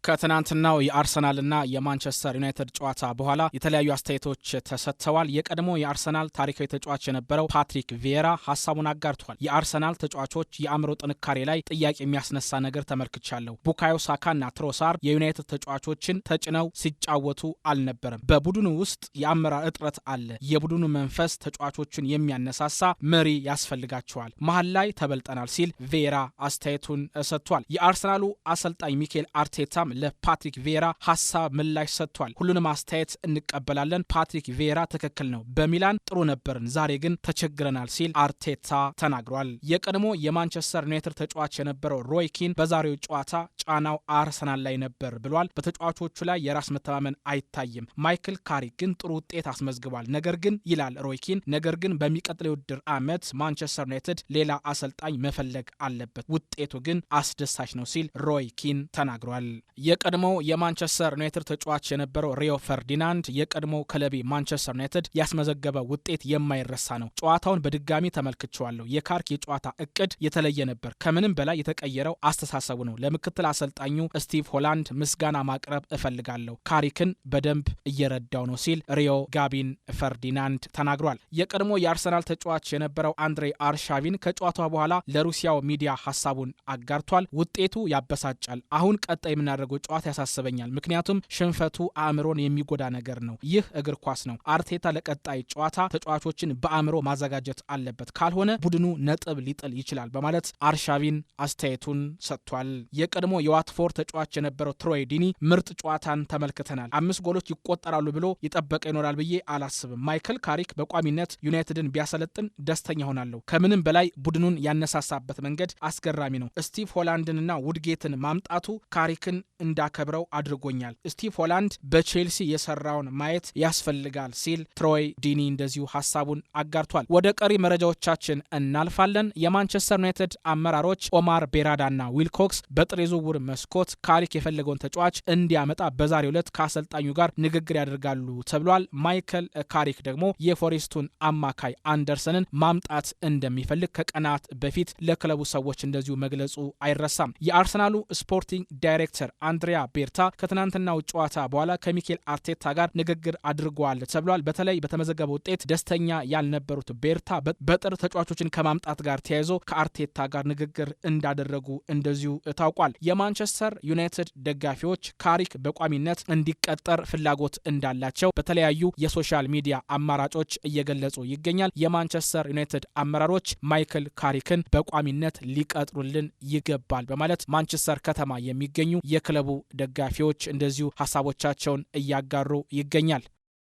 ከትናንትናው የአርሰናልና የማንቸስተር ዩናይትድ ጨዋታ በኋላ የተለያዩ አስተያየቶች ተሰጥተዋል። የቀድሞ የአርሰናል ታሪካዊ ተጫዋች የነበረው ፓትሪክ ቪዬራ ሐሳቡን አጋርቷል። የአርሰናል ተጫዋቾች የአእምሮ ጥንካሬ ላይ ጥያቄ የሚያስነሳ ነገር ተመልክቻለሁ። ቡካዮ ሳካና ትሮሳር የዩናይትድ ተጫዋቾችን ተጭነው ሲጫወቱ አልነበረም። በቡድኑ ውስጥ የአመራር እጥረት አለ። የቡድኑ መንፈስ ተጫዋቾችን የሚያነሳሳ መሪ ያስፈልጋቸዋል። መሀል ላይ ተበልጠናል ሲል ቪዬራ አስተያየቱን ሰጥቷል። የአርሰናሉ አሰልጣኝ ሚኬል አርቴታ ለፓትሪክ ቪዬራ ሐሳብ ምላሽ ሰጥቷል። ሁሉንም አስተያየት እንቀበላለን። ፓትሪክ ቪዬራ ትክክል ነው። በሚላን ጥሩ ነበርን፣ ዛሬ ግን ተቸግረናል ሲል አርቴታ ተናግሯል። የቀድሞ የማንቸስተር ዩናይትድ ተጫዋች የነበረው ሮይ ኪን በዛሬው ጨዋታ ጫናው አርሰናል ላይ ነበር ብሏል። በተጫዋቾቹ ላይ የራስ መተማመን አይታይም። ማይክል ካሪክ ግን ጥሩ ውጤት አስመዝግቧል። ነገር ግን ይላል ሮይ ኪን፣ ነገር ግን በሚቀጥለው ውድድር ዓመት ማንቸስተር ዩናይትድ ሌላ አሰልጣኝ መፈለግ አለበት። ውጤቱ ግን አስደሳች ነው ሲል ሮይ ኪን ተናግሯል። የቀድሞው የማንቸስተር ዩናይትድ ተጫዋች የነበረው ሪዮ ፈርዲናንድ የቀድሞው ክለቤ ማንቸስተር ዩናይትድ ያስመዘገበ ውጤት የማይረሳ ነው። ጨዋታውን በድጋሚ ተመልክቼዋለሁ። የካሪክ የጨዋታ እቅድ የተለየ ነበር። ከምንም በላይ የተቀየረው አስተሳሰቡ ነው። ለምክትል አሰልጣኙ ስቲቭ ሆላንድ ምስጋና ማቅረብ እፈልጋለሁ። ካሪክን በደንብ እየረዳው ነው ሲል ሪዮ ጋቢን ፈርዲናንድ ተናግሯል። የቀድሞ የአርሰናል ተጫዋች የነበረው አንድሬ አርሻቪን ከጨዋታው በኋላ ለሩሲያው ሚዲያ ሐሳቡን አጋርቷል። ውጤቱ ያበሳጫል። አሁን ቀጣይ የምናደርገው ጨዋታ ያሳስበኛል። ምክንያቱም ሽንፈቱ አእምሮን የሚጎዳ ነገር ነው። ይህ እግር ኳስ ነው። አርቴታ ለቀጣይ ጨዋታ ተጫዋቾችን በአእምሮ ማዘጋጀት አለበት፣ ካልሆነ ቡድኑ ነጥብ ሊጥል ይችላል በማለት አርሻቪን አስተያየቱን ሰጥቷል። የቀድሞ የዋትፎርድ ተጫዋች የነበረው ትሮይ ዲኒ ምርጥ ጨዋታን ተመልክተናል። 5 ጎሎች ይቆጠራሉ ብሎ ይጠበቀ ይኖራል ብዬ አላስብም። ማይክል ካሪክ በቋሚነት ዩናይትድን ቢያሰለጥን ደስተኛ ሆናለሁ። ከምንም በላይ ቡድኑን ያነሳሳበት መንገድ አስገራሚ ነው። ስቲቭ ሆላንድንና ውድጌትን ማምጣቱ ካሪክን እንዳከብረው አድርጎኛል። ስቲቭ ሆላንድ በቼልሲ የሰራውን ማየት ያስፈልጋል ሲል ትሮይ ዲኒ እንደዚሁ ሐሳቡን አጋርቷል። ወደ ቀሪ መረጃዎቻችን እናልፋለን። የማንቸስተር ዩናይትድ አመራሮች ኦማር ቤራዳና ዊልኮክስ በጥር የዝውውር መስኮት ካሪክ የፈለገውን ተጫዋች እንዲያመጣ በዛሬው ዕለት ከአሰልጣኙ ጋር ንግግር ያደርጋሉ ተብሏል። ማይክል ካሪክ ደግሞ የፎሬስቱን አማካይ አንደርሰንን ማምጣት እንደሚፈልግ ከቀናት በፊት ለክለቡ ሰዎች እንደዚሁ መግለጹ አይረሳም። የአርሰናሉ ስፖርቲንግ ዳይሬክተር አንድሪያ ቤርታ ከትናንትናው ጨዋታ በኋላ ከሚኬል አርቴታ ጋር ንግግር አድርገዋል ተብሏል። በተለይ በተመዘገበው ውጤት ደስተኛ ያልነበሩት ቤርታ በጥር ተጫዋቾችን ከማምጣት ጋር ተያይዞ ከአርቴታ ጋር ንግግር እንዳደረጉ እንደዚሁ ታውቋል። የማንቸስተር ዩናይትድ ደጋፊዎች ካሪክ በቋሚነት እንዲቀጠር ፍላጎት እንዳላቸው በተለያዩ የሶሻል ሚዲያ አማራጮች እየገለጹ ይገኛል። የማንቸስተር ዩናይትድ አመራሮች ማይክል ካሪክን በቋሚነት ሊቀጥሩልን ይገባል በማለት ማንቸስተር ከተማ የሚገኙ የክለቡ ደጋፊዎች እንደዚሁ ሐሳቦቻቸውን እያጋሩ ይገኛል።